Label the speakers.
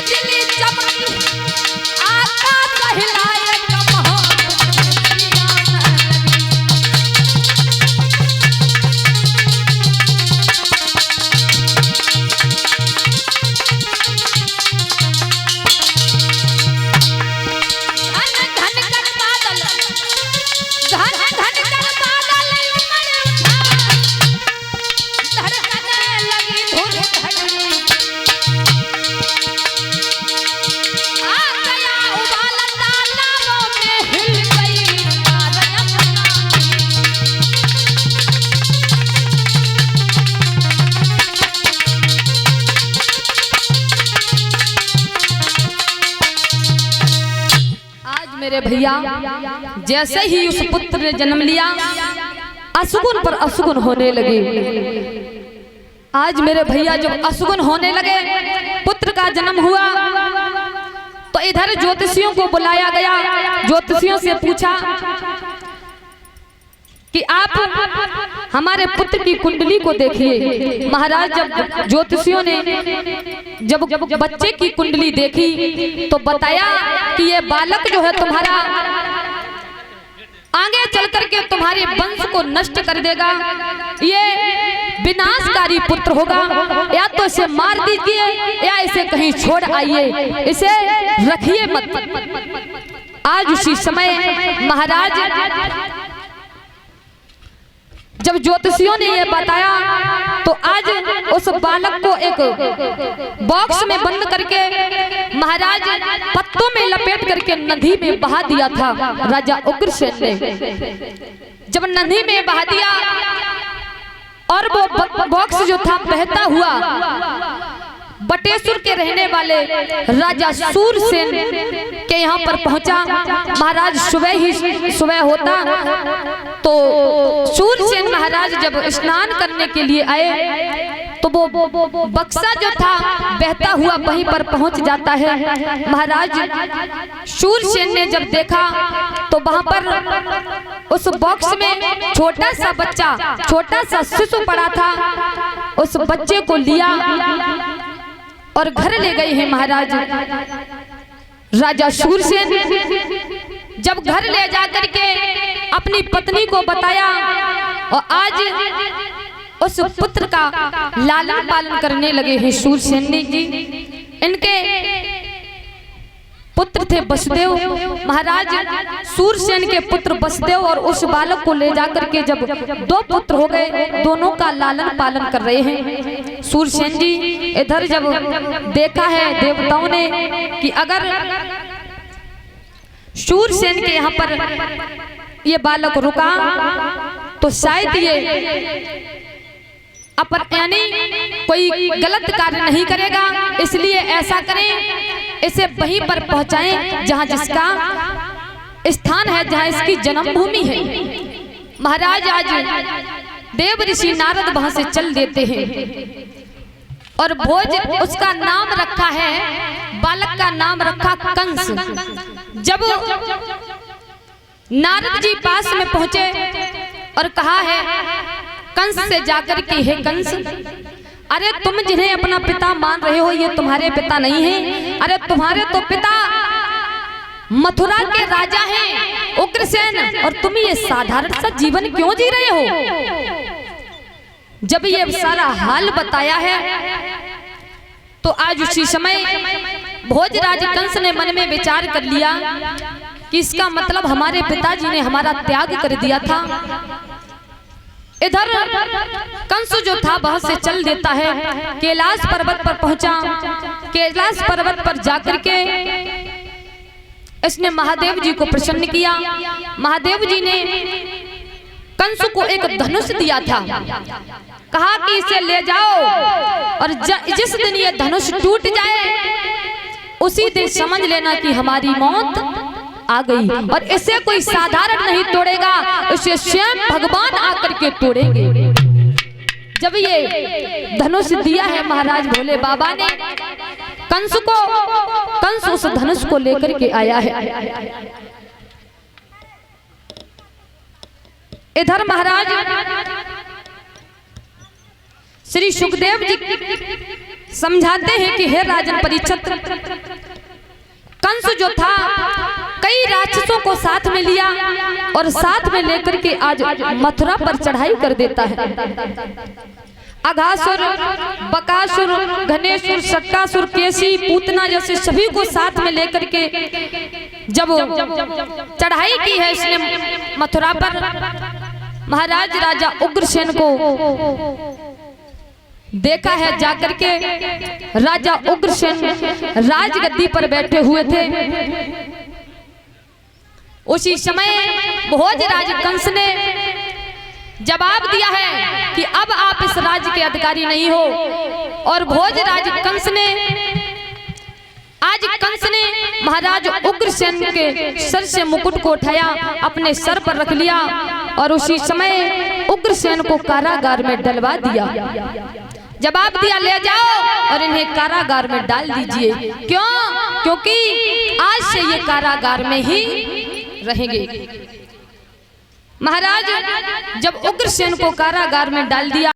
Speaker 1: बिजली चमकी आकाश हिलाए मेरे भैया। जैसे ही उस पुत्र ने जन्म लिया अशुगुन पर अशुगुन होने लगे। आज मेरे भैया जब अशुगुन होने लगे, पुत्र का जन्म हुआ तो इधर ज्योतिषियों को बुलाया गया। ज्योतिषियों से पूछा कि आप हमारे पुत्र की कुंडली को देखिए। महाराज जब ज्योतिषियों ने जब बच्चे की कुंडली देखी तो बताया कि ये बालक जो है तुम्हारा आगे चल करके तुम्हारे वंश को नष्ट कर देगा, ये विनाशकारी पुत्र होगा, या तो इसे मार दीजिए या इसे कहीं छोड़ आइए, इसे रखिए मत। आज उसी समय महाराज जब ज्योतिषियों ने यह बताया तो आज उस बालक को एक बॉक्स में बंद करके महाराज पत्तों में लपेट करके नदी में बहा दिया था राजा उग्रसेन ने। जब नदी में बहा दिया और वो बॉक्स जो था बहता हुआ बटेश्वर के रहने वाले राजा सूरसेन के यहाँ पर पहुंचा। महाराज सुबह होता तो सूरसेन महाराज जब स्नान करने के लिए आए तो वो बक्सा जो था बहता हुआ वहीं पर पहुंच जाता है। महाराज सूरसेन ने जब देखा तो वहां पर उस बॉक्स में छोटा सा बच्चा, छोटा सा शिशु पड़ा था। उस बच्चे को लिया और घर ले गए हैं महाराज राजा सूरसेन। जब घर ले जाकर के अपनी पत्नी को बताया और आज उस पुत्र का लालन पालन करने लगे हैं सूरसेन जी। इनके पुत्र थे वसुदेव। महाराज सूरसेन के पुत्र वसुदेव और उस बालक को ले जाकर के जब दो पुत्र हो गए, दोनों का लालन पालन कर रहे हैं सूरसेन जी। इधर जब देखा है देवताओं ने कि अगर सूरसेन के यहाँ पर ये बालक रुका तो शायद ये अपन यानी कोई गलत कार्य नहीं करेगा, इसलिए ऐसा करें इसे वहीं पर पहुंचाएं जहां जिसका स्थान है, जहां इसकी जन्मभूमि है। महाराज आज देव ऋषि नारद वहां से चल देते हैं और भोज उसका नाम रखा है, बालक का नाम रखा कंस। जब नारद जी पास में पहुंचे और कहा है कंस से जाकर के, हे कंस, अरे तुम जिन्हें अपना पिता मान रहे हो ये तुम्हारे पिता नहीं हैं। अरे तुम्हारे तो पिता मथुरा के राजा हैं उग्रसेन, और तुम ये साधारण सा जीवन क्यों जी रहे हो। जब ये सारा हाल बताया है तो आज उसी समय भोजराज कंस ने मन में विचार कर लिया कि इसका मतलब हमारे पिताजी ने हमारा त्याग कर दिया था। इधर कंस जो था वहां से चल देता है, कैलाश पर्वत पर पहुंचा। कैलाश पर्वत पर जाकर के इसने महादेव जी को प्रसन्न किया। महादेव जी ने कंस को एक धनुष दिया था, कहा कि इसे ले जाओ और जिस दिन ये धनुष टूट जाए उसी दिन समझ लेना कि हमारी मौत आ गई, और इसे कोई साधारण नहीं तोड़ेगा, इसे स्वयं भगवान आकर के तोड़ेंगे। जब ये धनुष दिया है महाराज भोले बाबा ने कंस को, कंस उस धनुष को लेकर के आया है। इधर महाराज श्री सुखदेव जी समझाते हैं कि हे राजन परीक्षित, कंस जो था कई राक्षसों को साथ में लिया और साथ में लेकर के आज मथुरा पर चढ़ाई कर देता है। अघासुर, बकासुर, घनेसुर, शक्कासुर, केसी, पूतना जैसे सभी को साथ में लेकर के जब चढ़ाई की है इसने मथुरा पर, महाराज राजा उग्रसेन को देखा है जाकर के। राजा उग्रसेन राजगद्दी पर बैठे हुए थे। उसी समय भोजराज कंस ने जवाब दिया है कि अब आप इस राज्य के अधिकारी नहीं हो। और भोजराज कंस ने आज कंस ने महाराज उग्रसेन के सर से मुकुट को उठाया, अपने सर पर रख लिया और उसी समय उग्रसेन को कारागार में डलवा दिया। जवाब दिया, ले जाओ और इन्हें कारागार में डाल दीजिए। क्यों? क्योंकि आज से ये कारागार में ही रहेंगे। महाराज जब उग्रसेन को कारागार में डाल दिया